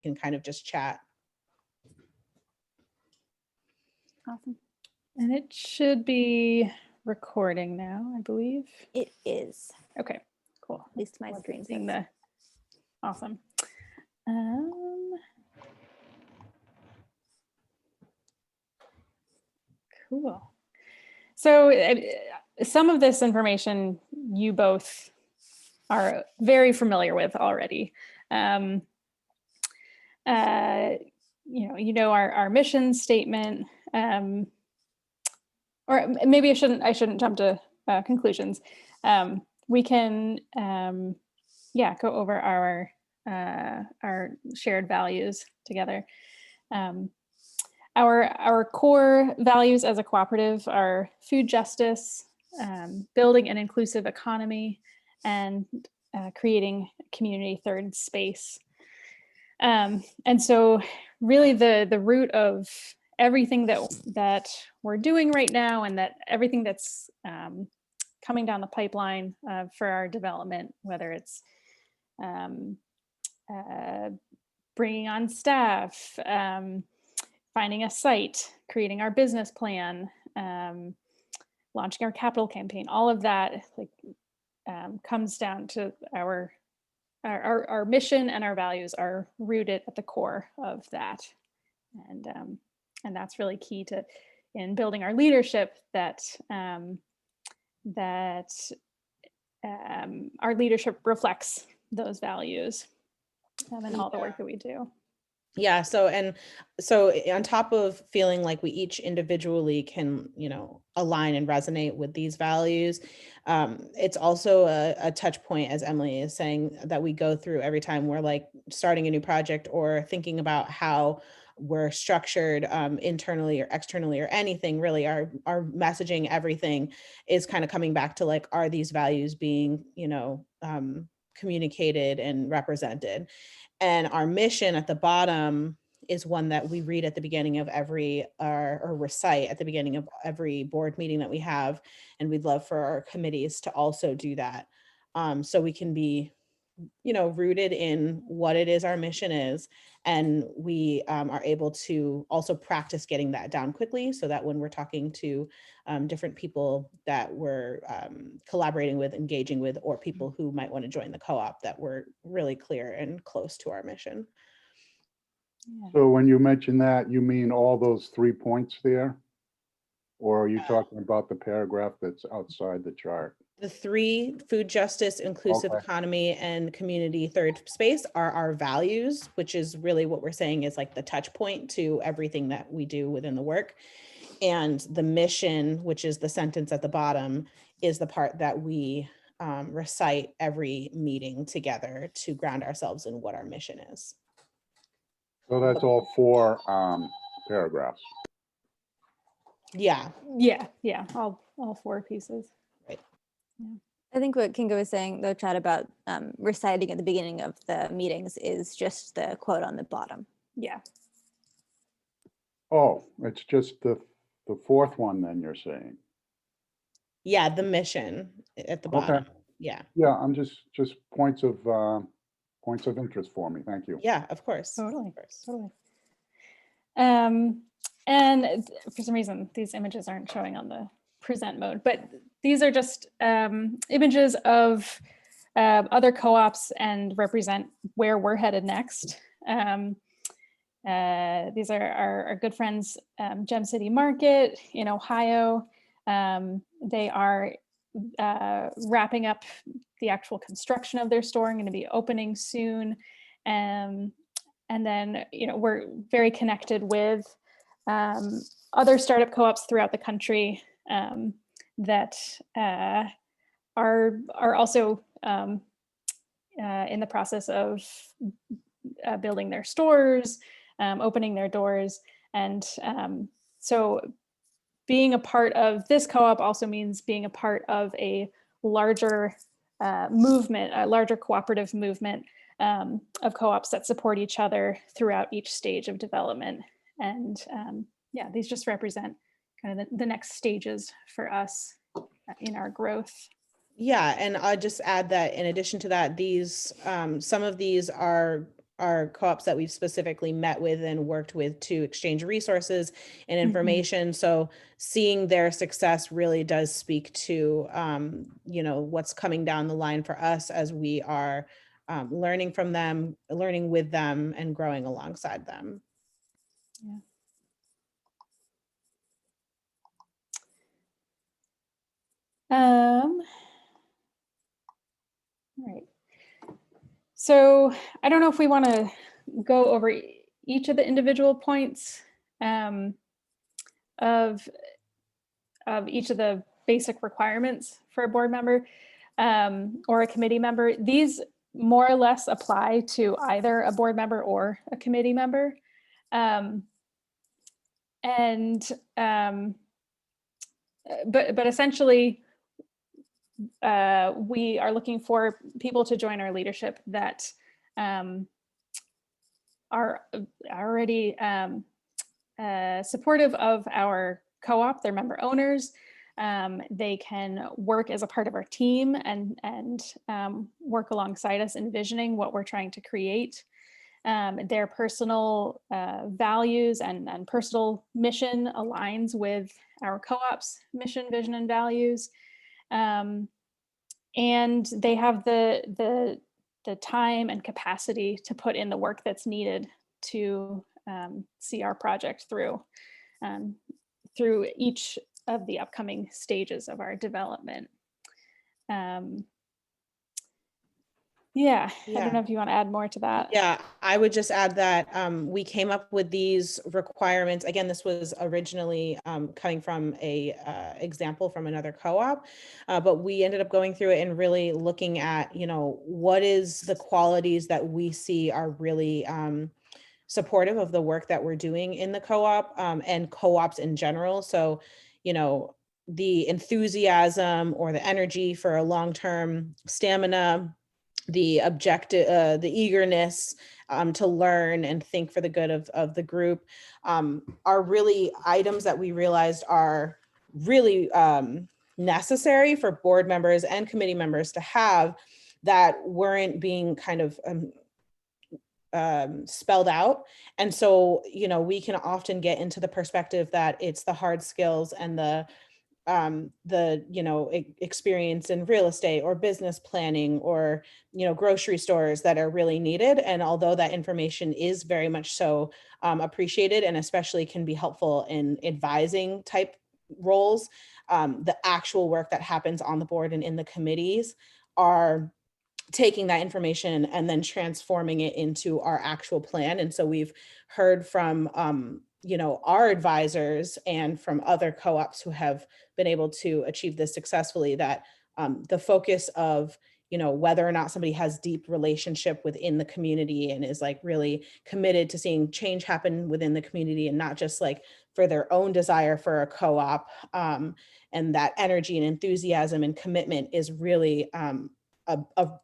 can kind of just chat. Awesome. And it should be recording now, I believe. It is. Okay, cool. At least my screen says. Awesome. Cool. So some of this information you both are very familiar with already. You know our mission statement, or maybe I shouldn't jump to conclusions. We can go over our shared values together. Our core values as a cooperative are food justice, building an inclusive economy, and creating a community third space. And so really the root of everything that we're doing right now, and that everything that's coming down the pipeline for our development, whether it's bringing on staff, finding a site, creating our business plan, launching our capital campaign, all of that comes down to our mission, and our values are rooted at the core of that. And that's really key in building our leadership, that our leadership reflects those values in all the work that we do. Yeah. So on top of feeling like we each individually can, align and resonate with these values, it's also a touch point, as Emily is saying, that we go through every time we're like starting a new project or thinking about how we're structured internally or externally or anything really. Our messaging, everything is kind of coming back to like, are these values being, communicated and represented? And our mission at the bottom is one that we read at the beginning of every, or recite at the beginning of every board meeting that we have. And we'd love for our committees to also do that. So we can be, rooted in what it is our mission is. And we are able to also practice getting that down quickly, so that when we're talking to different people that we're collaborating with, engaging with, or people who might want to join the co-op, that we're really clear and close to our mission. Yeah. So when you mention that, you mean all those 3 points there? Or are you talking about the paragraph that's outside the chart? The 3: food justice, inclusive Okay. economy, and community third space are our values, which is really what we're saying is like the touch point to everything that we do within the work. And the mission, which is the sentence at the bottom, is the part that we recite every meeting together to ground ourselves in what our mission is. So that's all 4 paragraphs. Yeah. Yeah, all 4 pieces. Right. Yeah. I think what Kinga was saying, though, Chad, about reciting at the beginning of the meetings is just the quote on the bottom. Yeah. Oh, it's just the 4th one then, you're saying? Yeah, the mission at the bottom. Okay. Yeah. Yeah, I'm just points of interest for me. Thank you. Yeah, of course. Totally. Of course. Totally. And for some reason, these images aren't showing on the present mode, but these are just images of other co-ops and represent where we're headed next. These are our good friends, Gem City Market in Ohio. They are wrapping up the actual construction of their store and going to be opening soon. And then, we're very connected with other startup co-ops throughout the country that are also in the process of building their stores, opening their doors. And so being a part of this co-op also means being a part of a larger movement, a larger cooperative movement of co-ops that support each other throughout each stage of development. And yeah, these just represent kind of the next stages for us in our growth. Yeah, and I'll just add that in addition to that, these some of these are co-ops that we've specifically met with and worked with to exchange resources and information. So seeing their success really does speak to, you know, what's coming down the line for us as we are learning from them, learning with them, and growing alongside them. Yeah. All right. So I don't know if we want to go over each of the individual points of each of the basic requirements for a board member or a committee member. These more or less apply to either a board member or a committee member. But essentially, we are looking for people to join our leadership that are already supportive of our co-op, their member owners. They can work as a part of our team and work alongside us, envisioning what we're trying to create. Their personal values and personal mission aligns with our co-op's mission, vision, and values. And they have the time and capacity to put in the work that's needed to see our project through each of the upcoming stages of our development. Yeah, I don't know if you want to add more to that. Yeah, I would just add that we came up with these requirements. Again, this was originally coming from a example from another co-op, but we ended up going through it and really looking at, you know, what is the qualities that we see are really supportive of the work that we're doing in the co-op and co-ops in general. So, you know, the enthusiasm or the energy for a long-term stamina, the objective, the eagerness to learn and think for the good of the group are really items that we realized are really necessary for board members and committee members to have, that weren't being kind of spelled out. And so, you know, we can often get into the perspective that it's the hard skills and the you know, experience in real estate or business planning or, you know, grocery stores that are really needed. And although that information is very much so appreciated and especially can be helpful in advising type roles, the actual work that happens on the board and in the committees are taking that information and then transforming it into our actual plan. And so we've heard from you know, our advisors and from other co-ops who have been able to achieve this successfully, that the focus of, you know, whether or not somebody has deep relationship within the community and is like really committed to seeing change happen within the community and not just like for their own desire for a co-op, and that energy and enthusiasm and commitment is really a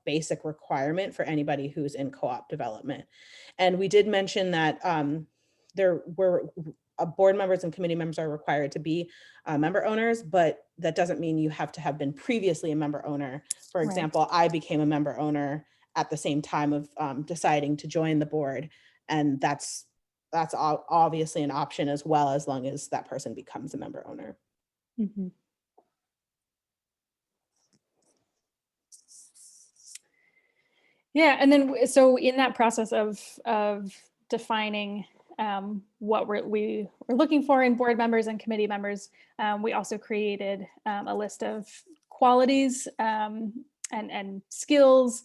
basic requirement for anybody who's in co-op development. And we did mention that there were board members and committee members are required to be member owners, but that doesn't mean you have to have been previously a member owner. For example, I became a member owner at the same time of deciding to join the board. And that's obviously an option as well, as long as that person becomes a member owner. Mm-hmm. Yeah, and then so in that process of defining what we're looking for in board members and committee members, we also created a list of qualities and skills,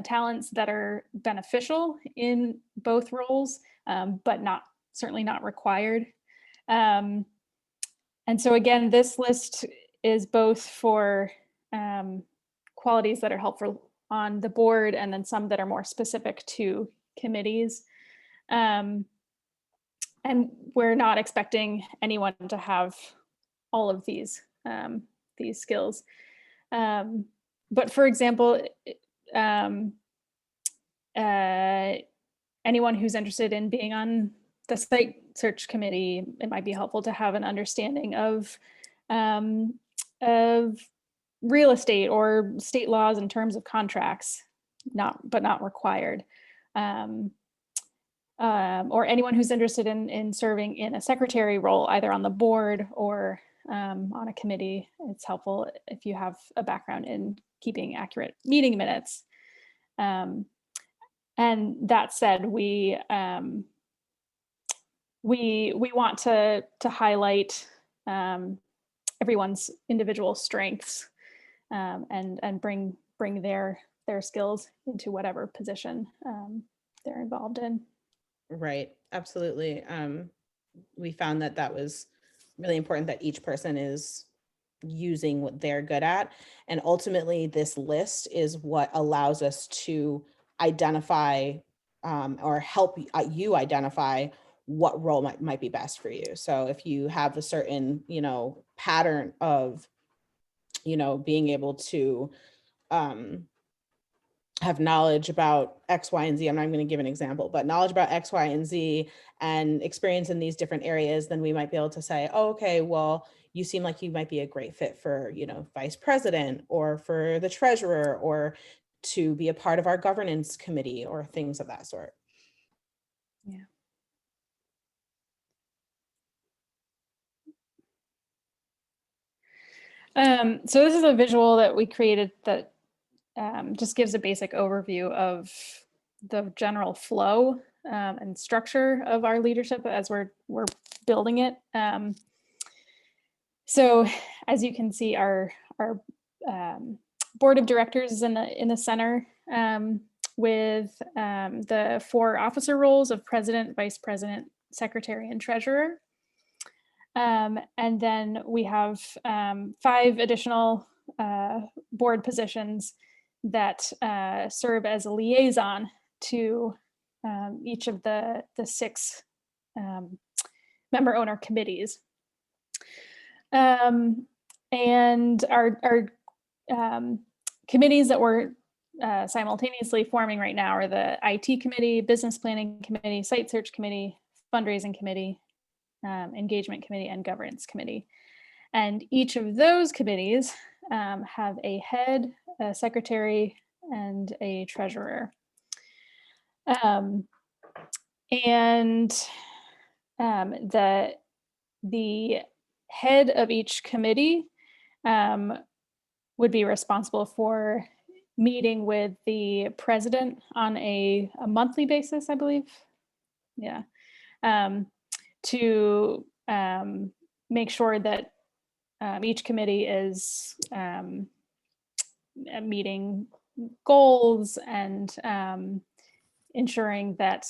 talents that are beneficial in both roles, but certainly not required. And so again, this list is both for qualities that are helpful on the board and then some that are more specific to committees. And we're not expecting anyone to have all of these skills. But for example, anyone who's interested in being on the site search committee, it might be helpful to have an understanding of real estate or state laws in terms of contracts, but not required. or anyone who's interested in serving in a secretary role, either on the board or on a committee. It's helpful if you have a background in keeping accurate meeting minutes. And that said, we want to highlight everyone's individual strengths and bring their skills into whatever position they're involved in. Right, absolutely. We found that that was really important, that each person is using what they're good at. And ultimately, this list is what allows us to identify or help you identify what role might be best for you. So if you have a certain, pattern of, being able to have knowledge about X, Y, and Z. I'm not going to give an example, but knowledge about X, Y, and Z and experience in these different areas, then we might be able to say, oh, okay, well, you seem like you might be a great fit for, vice president or for the treasurer or to be a part of our governance committee or things of that sort. Yeah. So this is a visual that we created that just gives a basic overview of the general flow and structure of our leadership as we're building it. So as you can see, our board of directors is in the center with the 4 officer roles of president, vice president, secretary, and treasurer. And then we have 5 additional board positions that serve as a liaison to each of the 6 member owner committees. And our committees that we're simultaneously forming right now are the IT committee, business planning committee, site search committee, fundraising committee, engagement committee, and governance committee. And each of those committees have a head, a secretary, and a treasurer. And the head of each committee would be responsible for meeting with the president on a monthly basis, I believe. Yeah. To make sure that each committee is meeting goals and ensuring that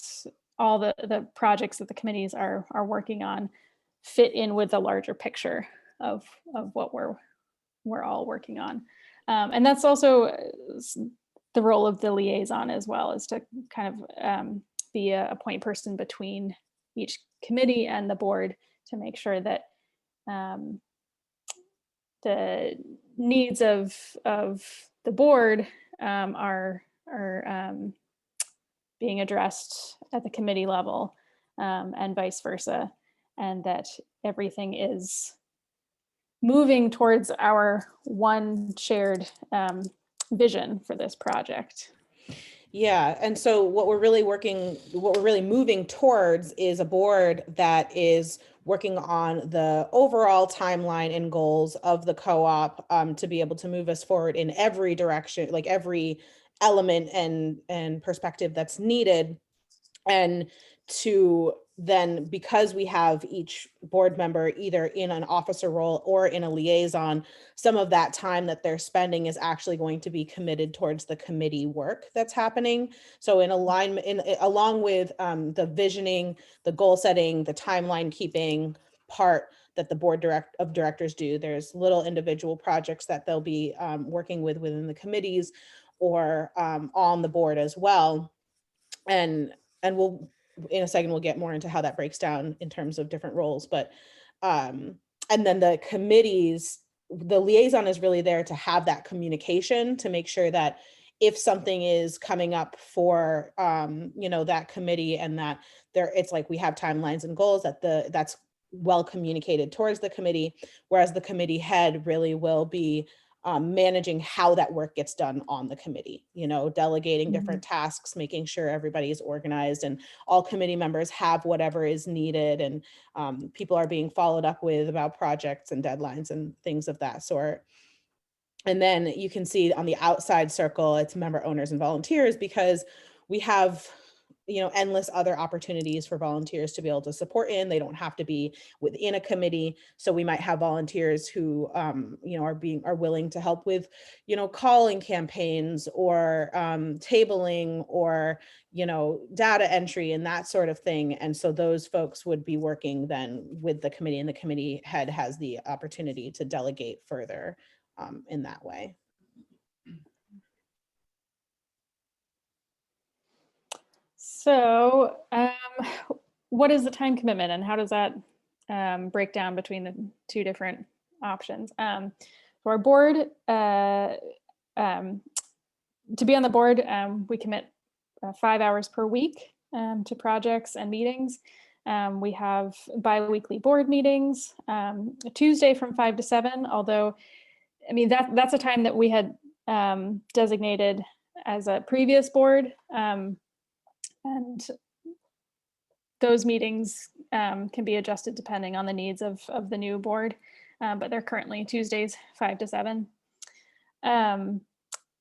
all the projects that the committees are working on fit in with the larger picture of what we're all working on. And that's also the role of the liaison as well, is to kind of be a point person between each committee and the board to make sure that the needs of the board are being addressed at the committee level and vice versa, and that everything is moving towards our one shared vision for this project. Yeah, and so what we're really moving towards is a board that is working on the overall timeline and goals of the co-op to be able to move us forward in every direction, like every element and perspective that's needed. And to then, because we have each board member either in an officer role or in a liaison, some of that time that they're spending is actually going to be committed towards the committee work that's happening. So in alignment, along with the visioning, the goal setting, the timeline keeping part that the board of directors do, there's little individual projects that they'll be working within the committees or on the board as well. And we'll, in a second, we'll get more into how that breaks down in terms of different roles. But, and then the committees, the liaison is really there to have that communication to make sure that if something is coming up for, that committee and that it's like we have timelines and goals that's well communicated towards the committee, whereas the committee head really will be managing how that work gets done on the committee, delegating Mhm. different tasks, making sure everybody is organized and all committee members have whatever is needed, and people are being followed up with about projects and deadlines and things of that sort. And then you can see on the outside circle, it's member owners and volunteers, because we have, endless other opportunities for volunteers to be able to support in. They don't have to be within a committee. So we might have volunteers who, are willing to help with, calling campaigns or tabling or, data entry and that sort of thing. And so those folks would be working then with the committee, and the committee head has the opportunity to delegate further in that way. So what is the time commitment, and how does that break down between the two different options? For our board, to be on the board, we commit 5 hours per week to projects and meetings. We have bi-weekly board meetings, Tuesday from 5 to 7, although, I mean, that's a time that we had designated as a previous board. And those meetings can be adjusted depending on the needs of the new board, but they're currently Tuesdays 5 to 7. And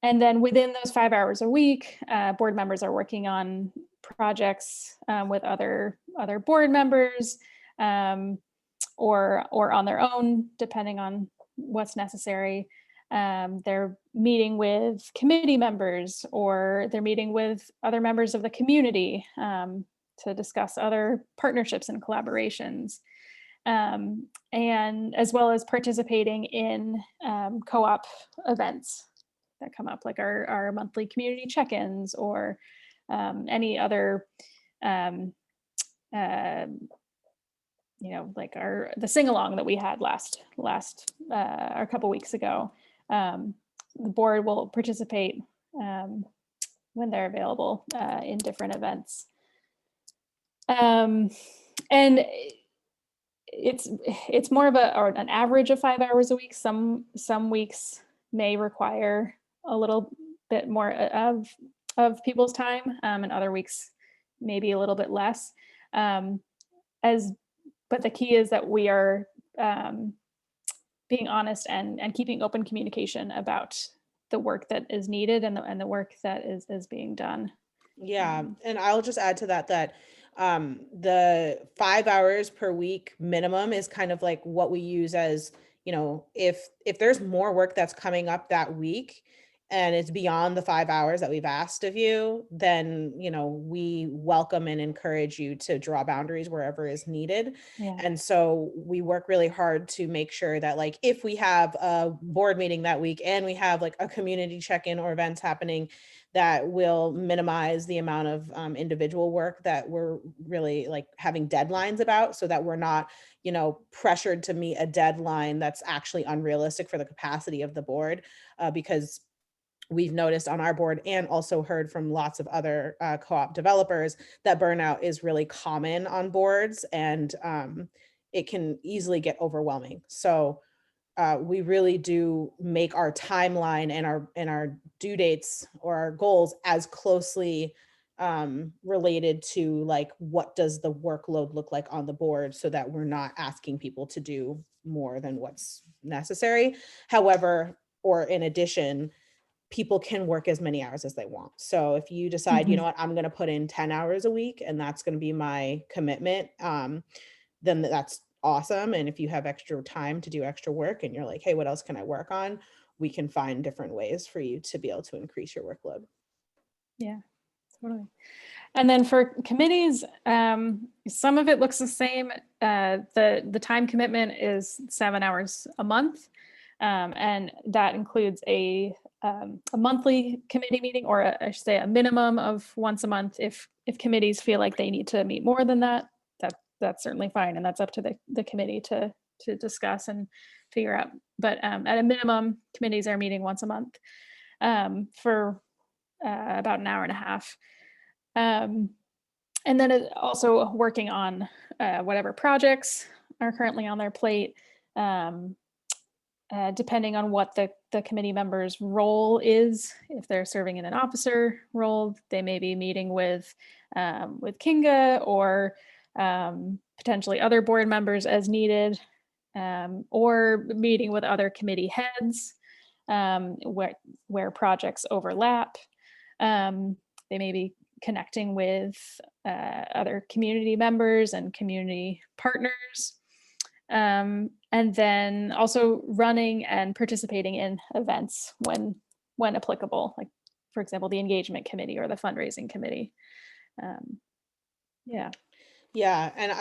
then within those 5 hours a week, board members are working on projects with other board members, or on their own, depending on what's necessary. They're meeting with committee members, or they're meeting with other members of the community to discuss other partnerships and collaborations, and as well as participating in co-op events that come up, like our monthly community check-ins, or any other like the sing-along that we had last a couple weeks ago. The board will participate when they're available in different events. And it's more of an average of 5 hours a week. Some weeks may require a little bit more of people's time, and other weeks maybe a little bit less. But the key is that we are being honest and keeping open communication about the work that is needed and the work that is being done. Yeah, and I'll just add to that the 5 hours per week minimum is kind of like what we use as, if there's more work that's coming up that week and it's beyond the 5 hours that we've asked of you, then, we welcome and encourage you to draw boundaries wherever is needed. Yeah. And so we work really hard to make sure that, like, if we have a board meeting that week and we have like a community check-in or events happening, that will minimize the amount of individual work that we're really like having deadlines about, so that we're not, pressured to meet a deadline that's actually unrealistic for the capacity of the board, because we've noticed on our board and also heard from lots of other co-op developers that burnout is really common on boards, and it can easily get overwhelming. So we really do make our timeline and our due dates or our goals as closely related to, like, what does the workload look like on the board, so that we're not asking people to do more than what's necessary. However, or in addition, people can work as many hours as they want. So if you decide, you know what, I'm going to put in 10 hours a week and that's going to be my commitment, then that's awesome. And if you have extra time to do extra work and you're like, hey, what else can I work on? We can find different ways for you to be able to increase your workload. Yeah, totally. And then for committees, some of it looks the same. The time commitment is 7 hours a month. And that includes a monthly committee meeting, or I should say a minimum of once a month. If committees feel like they need to meet more than that, that's certainly fine. And that's up to the committee to discuss and figure out. But at a minimum, committees are meeting once a month for about an hour and a half. And then also working on whatever projects are currently on their plate. depending on what the committee member's role is. If they're serving in an officer role, they may be meeting with Kinga or potentially other board members as needed, or meeting with other committee heads where projects overlap. They may be connecting with other community members and community partners. And then also running and participating in events when applicable, like for example, the engagement committee or the fundraising committee. Yeah. Yeah, and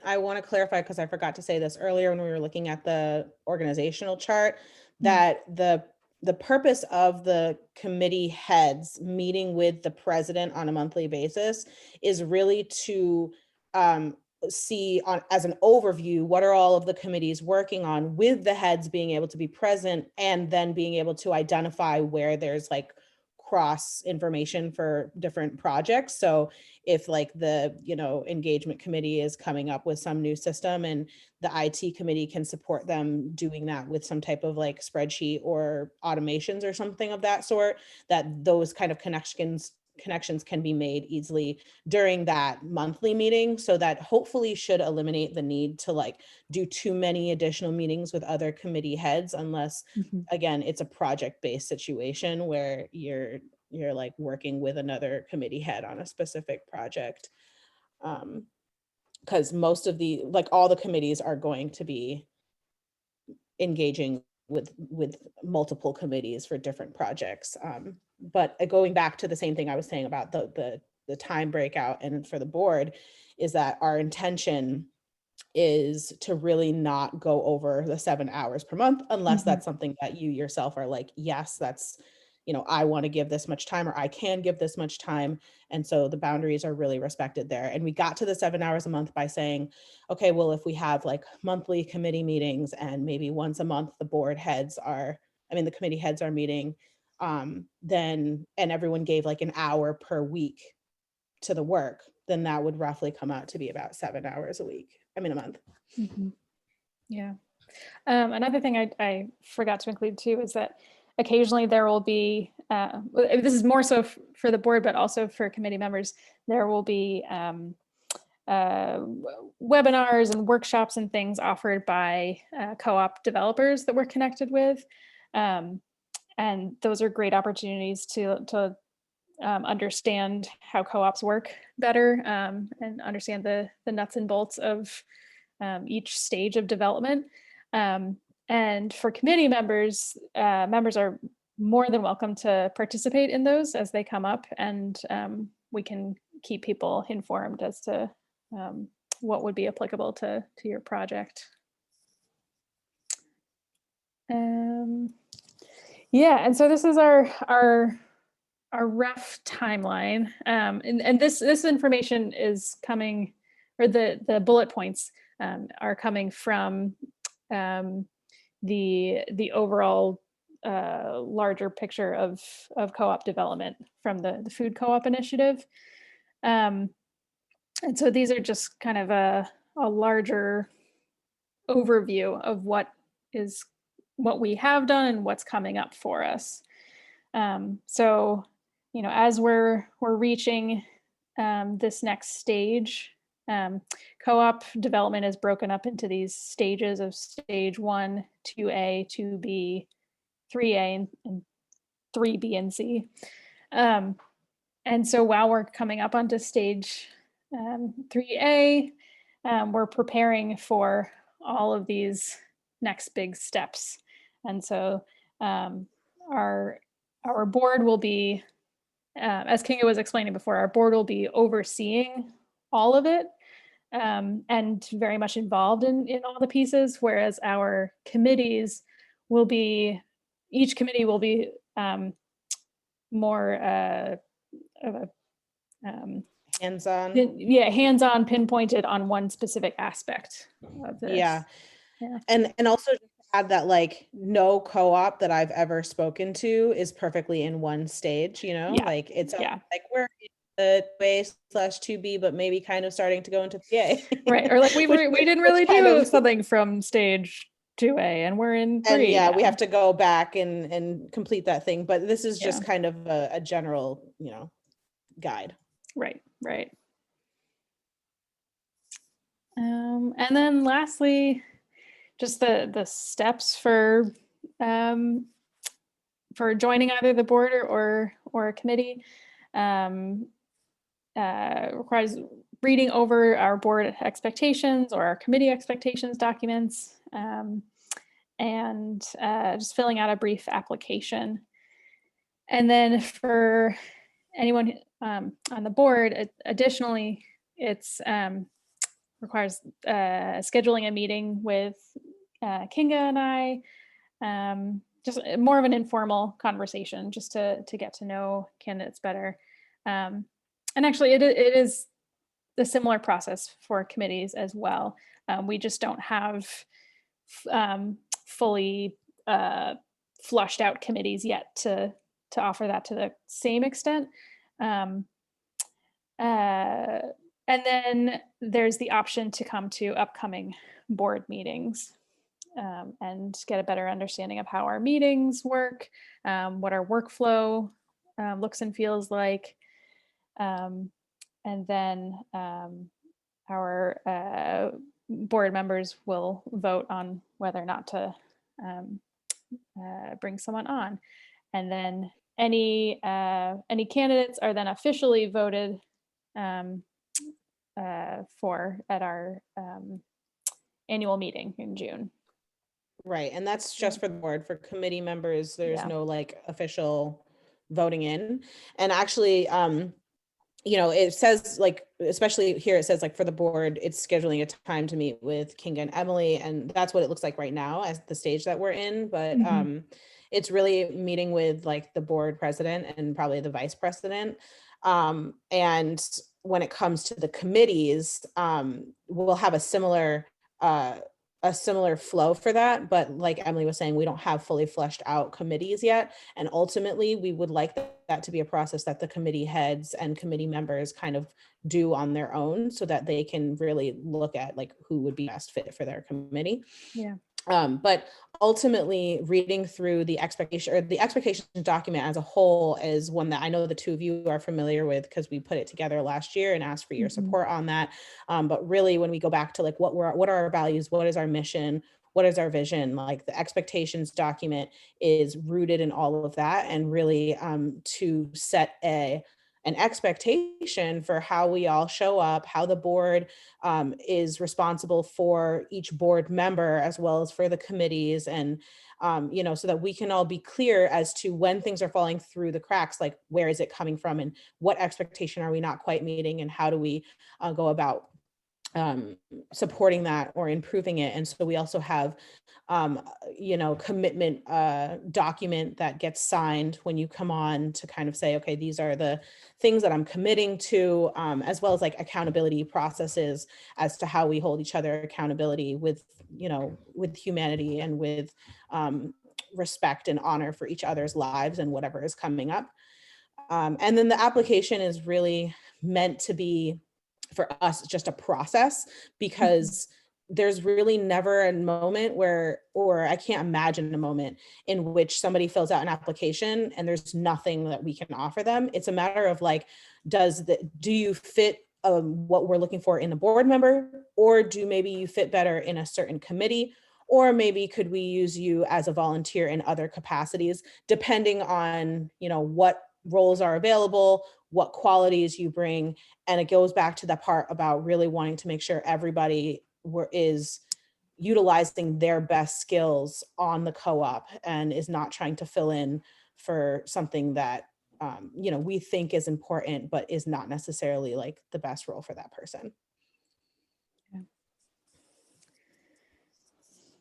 I want to clarify, because I forgot to say this earlier when we were looking at the organizational chart, that the purpose of the committee heads meeting with the president on a monthly basis is really to see on as an overview what are all of the committees working on, with the heads being able to be present and then being able to identify where there's like cross information for different projects. So if like the, engagement committee is coming up with some new system and the IT committee can support them doing that with some type of like spreadsheet or automations or something of that sort, that those kind of connections can be made easily during that monthly meeting. So that hopefully should eliminate the need to like do too many additional meetings with other committee heads, unless again, it's a project-based situation where you're like working with another committee head on a specific project. Because most of all the committees are going to be engaging with multiple committees for different projects. But going back to the same thing I was saying about the time breakout and for the board, is that our intention is to really not go over the 7 hours per month, unless that's something that you yourself are like, yes, that's, I want to give this much time, or I can give this much time. And so the boundaries are really respected there. And we got to the 7 hours a month by saying, okay, well, if we have like monthly committee meetings and maybe once a month, the committee heads are meeting, then, and everyone gave like an hour per week to the work, then that would roughly come out to be about 7 hours a month. Yeah. Another thing I forgot to include too is that occasionally there will be, this is more so for the board, but also for committee members, there will be webinars and workshops and things offered by co-op developers that we're connected with. And those are great opportunities to understand how co-ops work better, and understand the nuts and bolts of each stage of development. And for committee members, members are more than welcome to participate in those as they come up, and we can keep people informed as to what would be applicable to your project. Yeah, and so this is our rough timeline, and this information is coming, or the bullet points are coming from the overall larger picture of co-op development from the food co-op initiative. And so these are just kind of a larger overview of what we have done and what's coming up for us. So, as we're reaching this next stage, co-op development is broken up into these stages of stage 1, 2A, 2B, 3A, and 3B and C. And so while we're coming up onto stage 3A, we're preparing for all of these next big steps. And so our board will be, as Kinga was explaining before, our board will be overseeing all of it, and very much involved in all the pieces, whereas our committees will be, each committee will be more of a hands-on. Hands-on, pinpointed on one specific aspect of this. Yeah. And also just to add that like no co-op that I've ever spoken to is perfectly in one stage, like it's like we're in the 2A/2B, but maybe kind of starting to go into 3A. Right. Or like we didn't really do something from stage 2A and we're in 3. And yeah, we have to go back and complete that thing. But this is just Yeah. kind of a general, guide. Right, right. And then lastly, just the steps for joining either the board or a committee. Requires reading over our board expectations or our committee expectations documents, and just filling out a brief application. And then for anyone on the board, additionally, it's requires scheduling a meeting with Kinga and I, just more of an informal conversation, just to get to know candidates better. And actually, it is a similar process for committees as well. We just don't have fully flushed out committees yet to offer that to the same extent. And then there's the option to come to upcoming board meetings, and get a better understanding of how our meetings work, what our workflow looks and feels like. And then our board members will vote on whether or not to bring someone on. And then any candidates are then officially voted for at our annual meeting in June. Right. And that's just for the board. For committee members, there's Yeah. no like official voting in. And actually, it says like, especially here, it says like for the board, it's scheduling a time to meet with Kinga and Emily. And that's what it looks like right now as the stage that we're in. But it's really meeting with like the board president and probably the vice president. And when it comes to the committees, we'll have a similar flow for that. But like Emily was saying, we don't have fully fleshed out committees yet. And ultimately, we would like that to be a process that the committee heads and committee members kind of do on their own, so that they can really look at like who would be best fit for their committee. Yeah. But ultimately, reading through the expectation document as a whole is one that I know the two of you are familiar with, because we put it together last year and asked for your support on that. But really, when we go back to like what are our values, what is our mission, what is our vision, like the expectations document is rooted in all of that, and really to set an expectation for how we all show up, how the board is responsible for each board member as well as for the committees, and so that we can all be clear as to when things are falling through the cracks, like where is it coming from and what expectation are we not quite meeting, and how do we go about supporting that or improving it. And so we also have commitment document that gets signed when you come on, to kind of say, okay, these are the things that I'm committing to, as well as like accountability processes as to how we hold each other accountability with humanity and with respect and honor for each other's lives and whatever is coming up. And then the application is really meant to be, for us, just a process, because there's really never a moment or I can't imagine a moment in which somebody fills out an application and there's nothing that we can offer them. It's a matter of like, do you fit what we're looking for in a board member, or do maybe you fit better in a certain committee, or maybe could we use you as a volunteer in other capacities, depending on, what roles are available, what qualities you bring. And it goes back to the part about really wanting to make sure everybody is utilizing their best skills on the co-op and is not trying to fill in for something that we think is important, but is not necessarily like the best role for that person.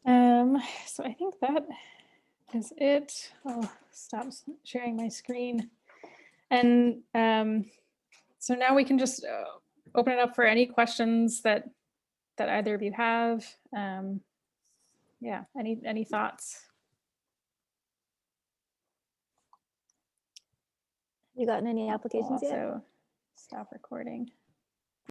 So I think that is it. I'll stop sharing my screen. And so now we can just open it up for any questions that either of you have. Yeah, any thoughts? You gotten any applications yet? So stop recording.